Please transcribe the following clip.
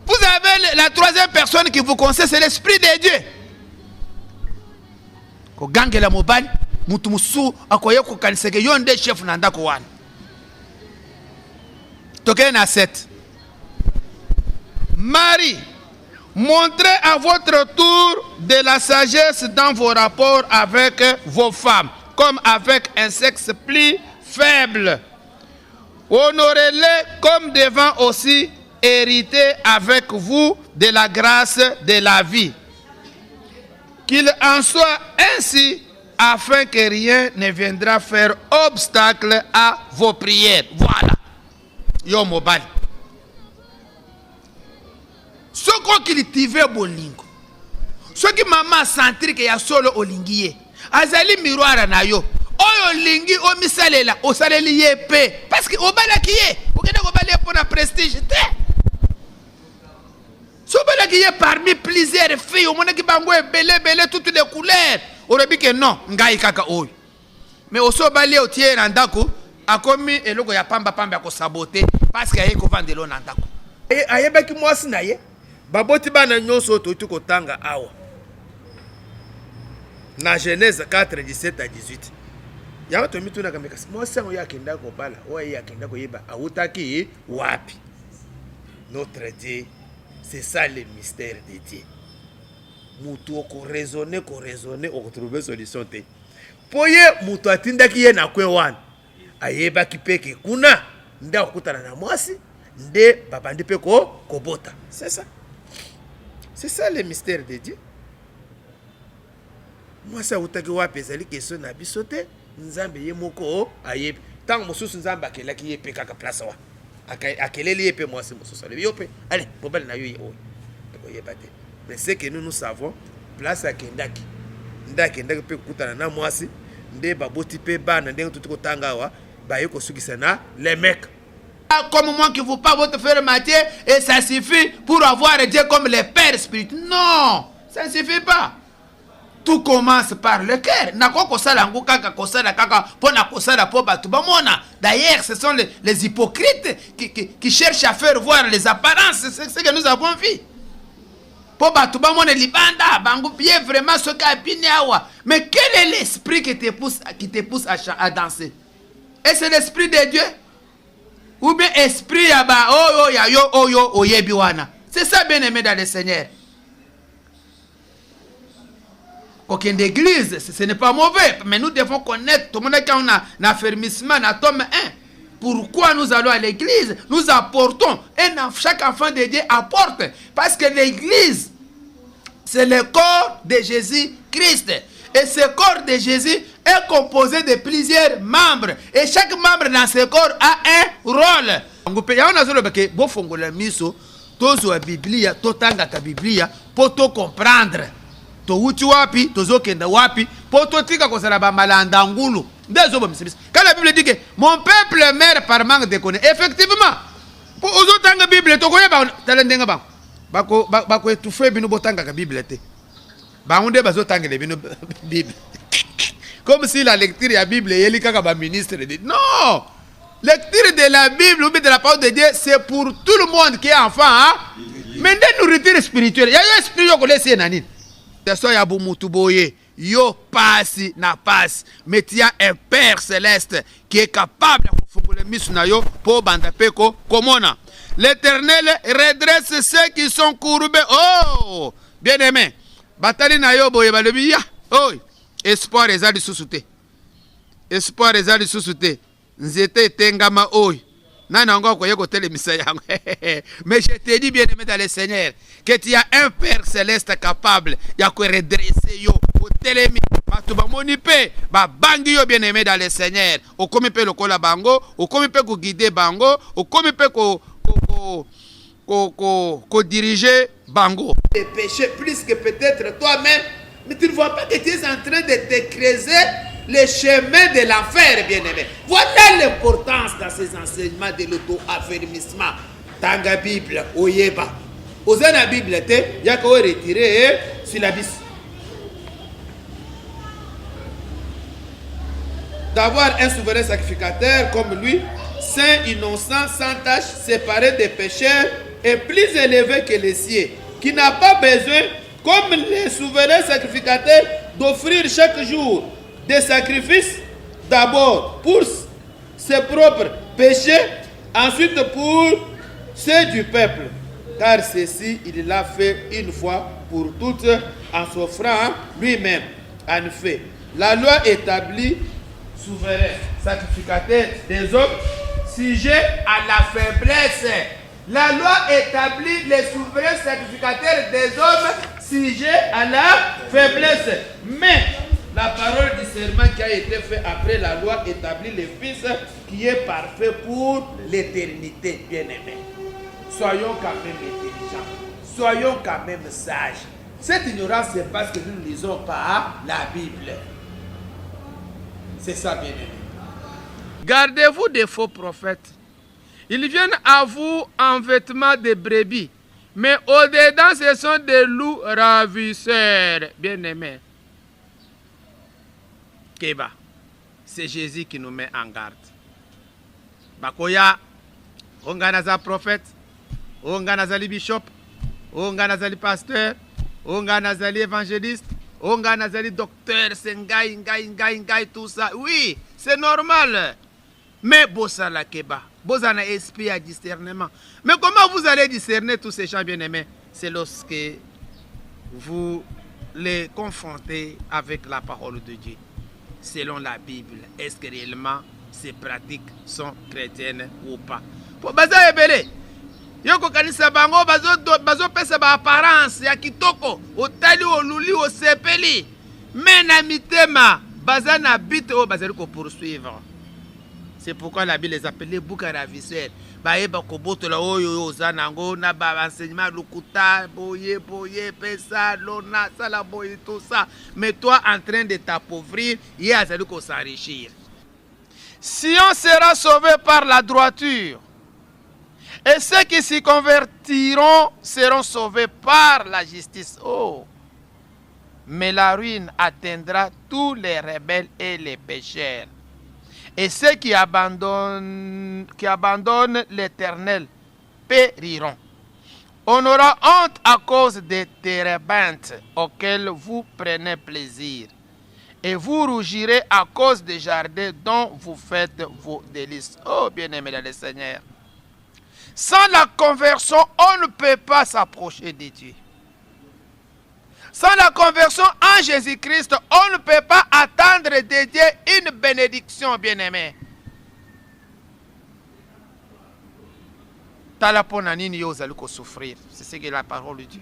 Vous avez la troisième personne qui vous conseille, c'est l'Esprit de Dieu. Ko gangela mobali mutu musu akoye ko kaniseke yonde chef na ndako wana. Tokene na 7. Marie, montrez à votre tour de la sagesse dans vos rapports avec vos femmes, comme avec un sexe plus faible. Honorez-les comme devant aussi hériter avec vous de la grâce de la vie. Qu'il en soit ainsi, afin que rien ne viendra faire obstacle à vos prières. Voilà. Yo mobile. Ce qu'on cultive bolingo. Ce qui maman sentir que ya solo olingiye. Azali miroir na yo. Oyo lingi o misalela o saleli yepe parce que obala kiye. Okenda ko bale pour la prestige. Sobala qui est parmi plusieurs filles, au monde qui bangoué belé toutes les couleurs. On a dit que non, ngai kaka oy. Mais au sobali au tiers andako, a commis et logo ya pamba ko saboter parce qu'il y a ko vendre l'on andako. Et ayeba ki mwasi na ye, baboti bana nyonso to tu ko tanga awa. Na Genèse 4 17 à 18. Ya to mituna kameka. Mwasi ngo yakenda ko bala, o yakenda ko yeba awutaki wapi. Notre Dieu. C'est ça le mystère de Dieu. Mutu ko raisonner, on trouver solution te. Poye mutu atinda ki ye na kwe wan. Ayeba ki peke kuna nda okutana na mwasi, nde babandi pe ko kobota. C'est ça. C'est ça le mystère de Dieu. Mwasi utaki wapi ezali question na bisote, nzambe ye moko ayeb. Tant mosusu nzambe akelaki ye pe kaka place wa. Akeleli yepe mwasi mosusu ale yope allez problème na yo ye yebate mais c'est que nous savons place akendaki ndakendaki pe kutana na mwasi nde baboti pe bana ndenge tuti ko tanga wa ba yeko sukisa na les mecs comme moi qui vous pas votre frère Matthieu et ça suffit pour avoir Dieu comme le père spirituel. Non, ça ne suffit pas. Tout commence par le cœur. D'ailleurs, ce sont les hypocrites qui cherchent à faire voir les apparences. C'est ce que nous avons vu. Mais quel est l'esprit qui te pousse à danser? Et c'est l'esprit de Dieu? Ou bien esprit c'est ça, bien aimé dans le Seigneur. Aucune église, ce n'est pas mauvais, mais nous devons connaître, tout le monde quand on a un affermissement, un tome 1. Pourquoi nous allons à l'église? Nous apportons, et chaque enfant de Dieu apporte, parce que l'église, c'est le corps de Jésus-Christ. Et ce corps de Jésus est composé de plusieurs membres. Et chaque membre dans ce corps a un rôle. Pour comprendre. To uti wapi tozo kenda wapi poto tika ko sala ba malanda ngulu ndezo ba misibisi. Quand la Bible dit que mon peuple meurt par manque de connaissance, effectivement pour ozo tanga Bible to ko yeba talendenga ba bako etufe bino botanga ka Bible te ba onde bazo tanga le bino Bible comme si la lecture de la Bible yeli kaka ba ministre de non, lecture de la Bible ou de la parole de Dieu c'est pour tout le monde qui est enfant hein? Mais de nourriture spirituelle ya yo esprit yo ko laisser nanine. Yo passe na passe, mais tu as un Père céleste qui est capable de faire pour bandapeko komona. L'Éternel redresse ceux qui sont courbés. Oh, bien aimé. Batali na yo boye balobi ya. Oh, espoir ezali susute. Espoir ezali susute. Nzete tengama oi. Mais je te dis bien aimé dans le Seigneur que tu as un Père céleste capable de redresser yo au télémi batuba monipe ba bangi yo bien aimé dans le Seigneur au comme peut le kola bango au comme peut ko guider bango au comme peut ko diriger bango les péchés plus que peut-être toi-même mais tu ne vois pas que tu es en train de te creuser le chemin de l'enfer, bien-aimé. Voilà l'importance dans ces enseignements de l'auto-affermissement. Tanga Bible, oyeba. Osa la Bible, il y a qu'à retirer sur la bise. D'avoir un souverain sacrificateur comme lui, saint, innocent, sans tache, séparé des pécheurs, est plus élevé que les cieux, qui n'a pas besoin, comme les souverains sacrificateurs, d'offrir chaque jour des sacrifices, d'abord pour ses propres péchés, ensuite pour ceux du peuple. Car ceci, il l'a fait une fois pour toutes en s'offrant lui-même. En effet, la loi établit souverain, sacrificateur des hommes, sujet à la faiblesse. La loi établit les souverains sacrificateurs des hommes, sujet à la faiblesse. Mais la parole du serment qui a été fait après la loi établit le Fils qui est parfait pour l'éternité, bien-aimé. Soyons quand même intelligents, soyons quand même sages. Cette ignorance, c'est parce que nous ne lisons pas la Bible. C'est ça, bien-aimé. Gardez-vous des faux prophètes. Ils viennent à vous en vêtements de brebis, mais au-dedans, ce sont des loups ravisseurs, bien-aimés. Keba, c'est Jésus qui nous met en garde. Bakoya, onganaza prophète, onganazali bishop, onganazali pasteur, onganazali évangéliste, onganazali docteur, c'est ngai, tout ça. Oui, c'est normal. Mais Bossala Keba, Bosana esprit à discernement. Mais comment vous allez discerner tous ces gens bien-aimés? C'est lorsque vous les confrontez avec la parole de Dieu. Selon la Bible, est-ce que réellement ces pratiques sont chrétiennes ou pas? Pour baza ebele, yoko kanisa bango bazo pesa ba apparence ya kitoko, otali oluli osepeli, mais na mitema baza na bite o bazali ko poursuivre. C'est pourquoi la Bible les appelait bouka ravisseurs. Baeba kobotola oyo zanango na ba enseignement lukuta boye pesa lona sala boye tout ça. Mais toi en train de t'appauvrir, il y a celui qui s'enrichir. Sion sera sauvé par la droiture. Et ceux qui s'y convertiront seront sauvés par la justice. Oh. Mais la ruine atteindra tous les rebelles et les pécheurs. Et ceux qui abandonnent l'Éternel périront. On aura honte à cause des térébintes auxquelles vous prenez plaisir. Et vous rougirez à cause des jardins dont vous faites vos délices. Oh, bien-aimé dans le Seigneur. Sans la conversion, on ne peut pas s'approcher de Dieu. Sans la conversion en Jésus-Christ, on ne peut pas attendre de Dieu une bénédiction, bien-aimé. Talaponanini yozaluko souffrir. C'est ce que la parole dit.